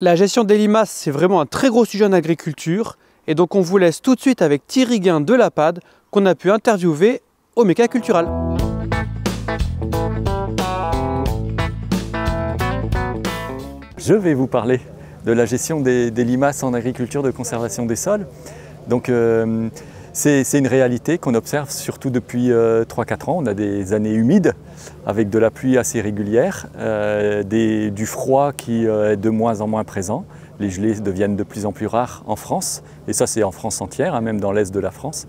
La gestion des limaces, c'est vraiment un très gros sujet en agriculture. Et donc on vous laisse tout de suite avec Thierry Guin de l'APAD qu'on a pu interviewer au Méca Cultural. Je vais vous parler de la gestion des limaces en agriculture de conservation des sols. Donc c'est une réalité qu'on observe surtout depuis 3-4 ans. On a des années humides avec de la pluie assez régulière, du froid qui est de moins en moins présent. Les gelées deviennent de plus en plus rares en France, et ça c'est en France entière, même dans l'est de la France.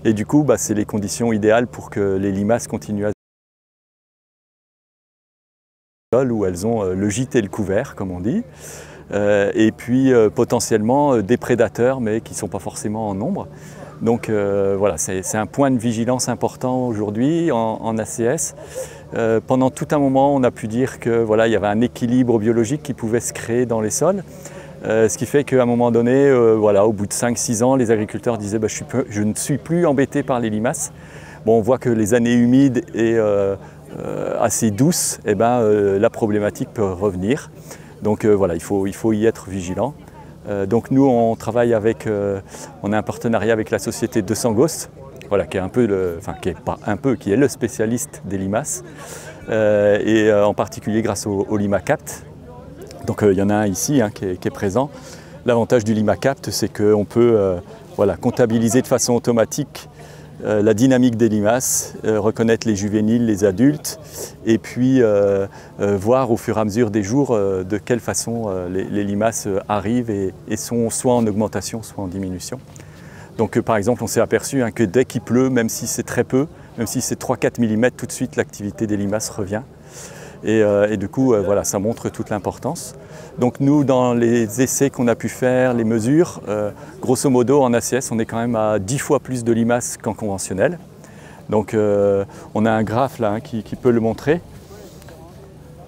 Et du coup, c'est les conditions idéales pour que les limaces continuent à où elles ont le gîte et le couvert, comme on dit, et puis potentiellement des prédateurs, mais qui ne sont pas forcément en nombre. Donc voilà, c'est un point de vigilance important aujourd'hui en ACS. Pendant tout un moment, on a pu dire que voilà, il y avait un équilibre biologique qui pouvait se créer dans les sols. Ce qui fait qu'à un moment donné, voilà, au bout de 5-6 ans, les agriculteurs disaient je ne suis plus embêté par les limaces. Bon, on voit que les années humides et assez douces, la problématique peut revenir. Donc voilà, il faut y être vigilant. Donc nous, on travaille avec, on a un partenariat avec la société De Sangos, voilà, qui est un peu qui est le spécialiste des limaces, et en particulier grâce au LimaCapt. Donc il y en a un ici qui est présent. L'avantage du LimaCapt, c'est qu'on peut voilà, comptabiliser de façon automatique la dynamique des limaces, reconnaître les juvéniles, les adultes, et puis voir au fur et à mesure des jours de quelle façon les limaces arrivent et sont soit en augmentation, soit en diminution. Donc par exemple, on s'est aperçu que dès qu'il pleut, même si c'est très peu, même si c'est 3-4 mm, tout de suite l'activité des limaces revient. Et du coup, voilà, ça montre toute l'importance. Donc nous, dans les essais qu'on a pu faire, les mesures, grosso modo en ACS, on est quand même à 10 fois plus de limaces qu'en conventionnel. Donc on a un graphe là qui peut le montrer.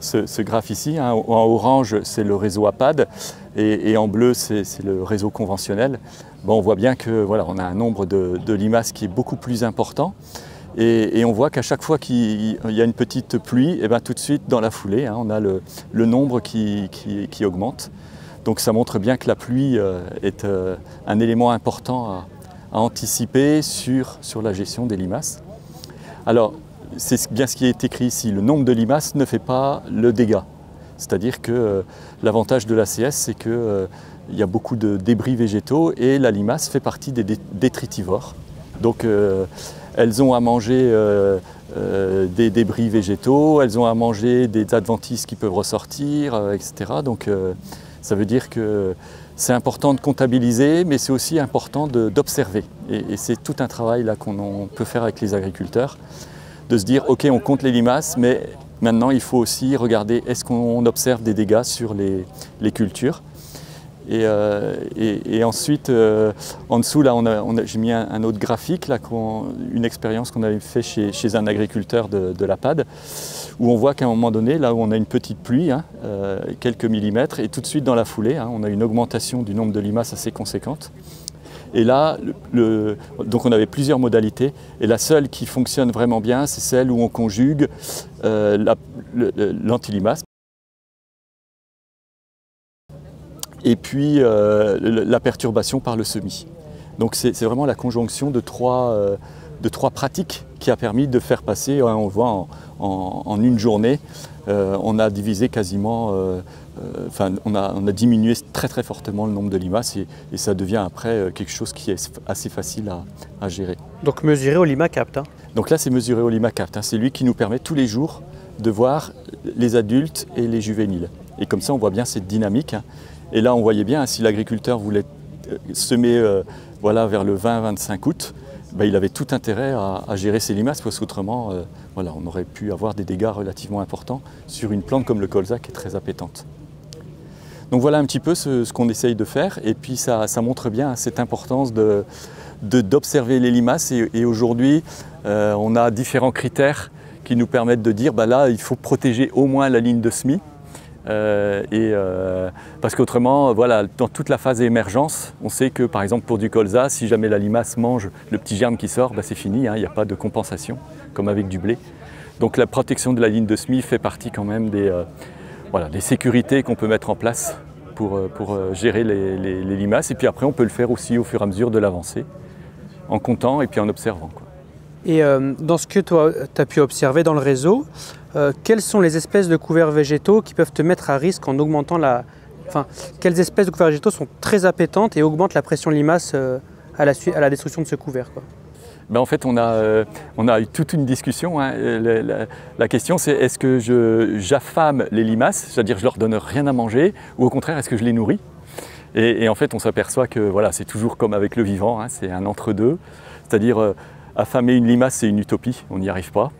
Ce graphe ici, en orange, c'est le réseau APAD et en bleu, c'est le réseau conventionnel. Bon, on voit bien que voilà, on a un nombre de limaces qui est beaucoup plus important. Et on voit qu'à chaque fois qu'il y a une petite pluie, tout de suite dans la foulée, on a le nombre qui augmente. Donc ça montre bien que la pluie est un élément important à anticiper sur la gestion des limaces. Alors c'est bien ce qui est écrit ici, le nombre de limaces ne fait pas le dégât. C'est-à-dire que l'avantage de l'ACS, c'est qu'il y a beaucoup de débris végétaux et la limace fait partie des détritivores. Donc elles ont à manger des débris végétaux, elles ont à manger des adventices qui peuvent ressortir, etc. Donc ça veut dire que c'est important de comptabiliser, mais c'est aussi important d'observer. Et c'est tout un travail là qu'on peut faire avec les agriculteurs, de se dire ok, on compte les limaces, mais maintenant il faut aussi regarder est-ce qu'on observe des dégâts sur les cultures. Et ensuite, en dessous, là, j'ai mis un autre graphique, là, une expérience qu'on avait fait chez un agriculteur de l'APAD, où on voit qu'à un moment donné, là où on a une petite pluie, quelques millimètres, et tout de suite dans la foulée, on a une augmentation du nombre de limaces assez conséquente. Et là, donc on avait plusieurs modalités, et la seule qui fonctionne vraiment bien, c'est celle où on conjugue l'antilimace. Et puis la perturbation par le semis. Donc c'est vraiment la conjonction de trois pratiques qui a permis de faire passer, on voit en une journée, on a divisé quasiment, on a diminué très fortement le nombre de limaces et ça devient après quelque chose qui est assez facile à gérer. Donc mesuré au LimaCapt. Donc là c'est mesuré au LimaCapt, c'est lui qui nous permet tous les jours de voir les adultes et les juvéniles. Et comme ça on voit bien cette dynamique. Et là, on voyait bien, si l'agriculteur voulait semer voilà, vers le 20-25 août, il avait tout intérêt à gérer ses limaces, parce qu'autrement, voilà, on aurait pu avoir des dégâts relativement importants sur une plante comme le colza qui est très appétante. Donc voilà un petit peu ce qu'on essaye de faire, et puis ça montre bien cette importance d'observer les limaces. Et aujourd'hui, on a différents critères qui nous permettent de dire, là, il faut protéger au moins la ligne de semis. Parce qu'autrement, voilà, dans toute la phase d'émergence, on sait que par exemple pour du colza, si jamais la limace mange le petit germe qui sort, c'est fini, il n'y a pas de compensation comme avec du blé. Donc la protection de la ligne de semis fait partie quand même des sécurités qu'on peut mettre en place pour gérer les limaces. Et puis après, on peut le faire aussi au fur et à mesure de l'avancée, en comptant et puis en observant, quoi. Et dans ce que toi, tu as pu observer dans le réseau, quelles sont les espèces de couverts végétaux qui peuvent te mettre à risque en augmentant Enfin, quelles espèces de couverts végétaux sont très appétantes et augmentent la pression limace à la destruction de ce couvert, quoi? Ben en fait, on a eu toute une discussion, hein. La question, c'est est-ce que j'affame les limaces, c'est-à-dire je leur donne rien à manger, ou au contraire, est-ce que je les nourris? Et en fait, on s'aperçoit que voilà, c'est toujours comme avec le vivant, hein, c'est un entre-deux. C'est-à-dire, affamer une limace, c'est une utopie, on n'y arrive pas.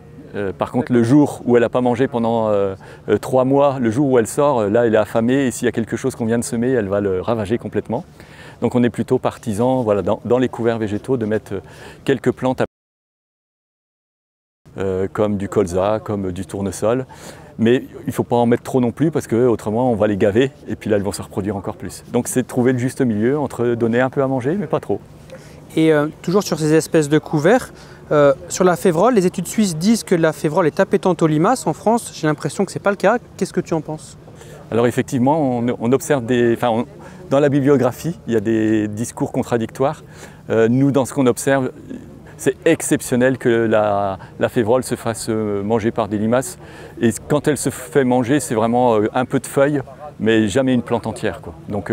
Par contre, le jour où elle n'a pas mangé pendant 3 mois, le jour où elle sort, là, elle est affamée, et s'il y a quelque chose qu'on vient de semer, elle va le ravager complètement. Donc on est plutôt partisan, voilà, dans les couverts végétaux, de mettre quelques plantes comme du colza, comme du tournesol. Mais il ne faut pas en mettre trop non plus parce qu'autrement on va les gaver et puis là elles vont se reproduire encore plus. Donc c'est de trouver le juste milieu entre donner un peu à manger mais pas trop. Et toujours sur ces espèces de couverts, sur la févrole, les études suisses disent que la févrole est appétante aux limaces. En France, j'ai l'impression que ce n'est pas le cas. Qu'est-ce que tu en penses? Alors effectivement, on observe dans la bibliographie, il y a des discours contradictoires. Nous, dans ce qu'on observe, c'est exceptionnel que la févrole se fasse manger par des limaces. Et quand elle se fait manger, c'est vraiment un peu de feuilles, mais jamais une plante entière, quoi. Donc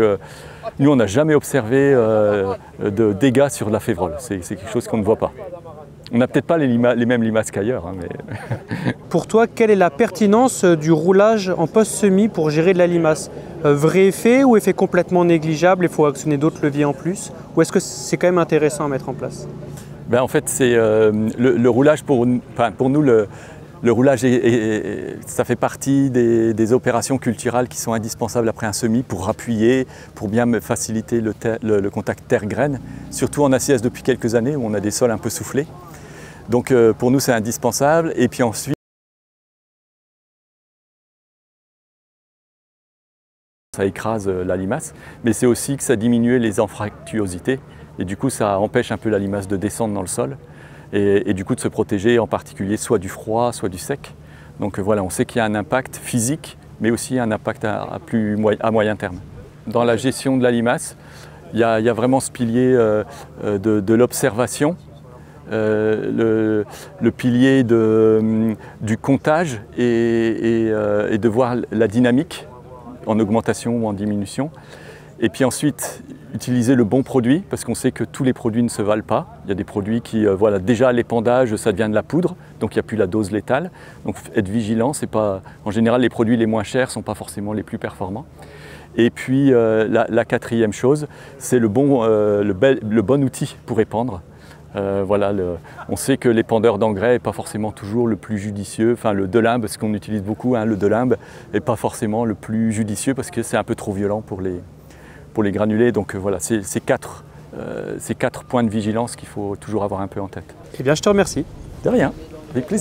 nous, on n'a jamais observé de dégâts sur la févrole. C'est quelque chose qu'on ne voit pas. On n'a peut-être pas les mêmes limaces qu'ailleurs, hein, mais... Pour toi, quelle est la pertinence du roulage en post-semis pour gérer de la limace? Vrai effet ou effet complètement négligeable, il faut actionner d'autres leviers en plus? Ou est-ce que c'est quand même intéressant à mettre en place? Ben, en fait, c'est le roulage, pour nous, le roulage, ça fait partie des opérations culturales qui sont indispensables après un semis pour appuyer, pour bien faciliter le contact terre-graine, surtout en ACS depuis quelques années où on a des sols un peu soufflés. Donc pour nous, c'est indispensable. Et puis ensuite, ça écrase la limace, mais c'est aussi que ça diminue les anfractuosités. Et du coup, ça empêche un peu la limace de descendre dans le sol et du coup de se protéger en particulier soit du froid, soit du sec. Donc voilà, on sait qu'il y a un impact physique, mais aussi un impact à moyen terme. Dans la gestion de la limace, il y a vraiment ce pilier de l'observation, le pilier du comptage et de voir la dynamique en augmentation ou en diminution. Et puis ensuite, utiliser le bon produit, parce qu'on sait que tous les produits ne se valent pas. Il y a des produits qui, voilà, déjà l'épandage, ça devient de la poudre, donc il n'y a plus la dose létale. Donc être vigilant, c'est pas... En général, les produits les moins chers ne sont pas forcément les plus performants. Et puis la quatrième chose, c'est le bon outil pour épandre. Voilà, on sait que l'épandeur d'engrais n'est pas forcément toujours le plus judicieux. Enfin, le Delimbe, ce qu'on utilise beaucoup, hein, le Delimbe, n'est pas forcément le plus judicieux parce que c'est un peu trop violent pour les granulés. Donc voilà, c'est ces quatre points de vigilance qu'il faut toujours avoir un peu en tête. Eh bien, je te remercie. De rien, avec plaisir.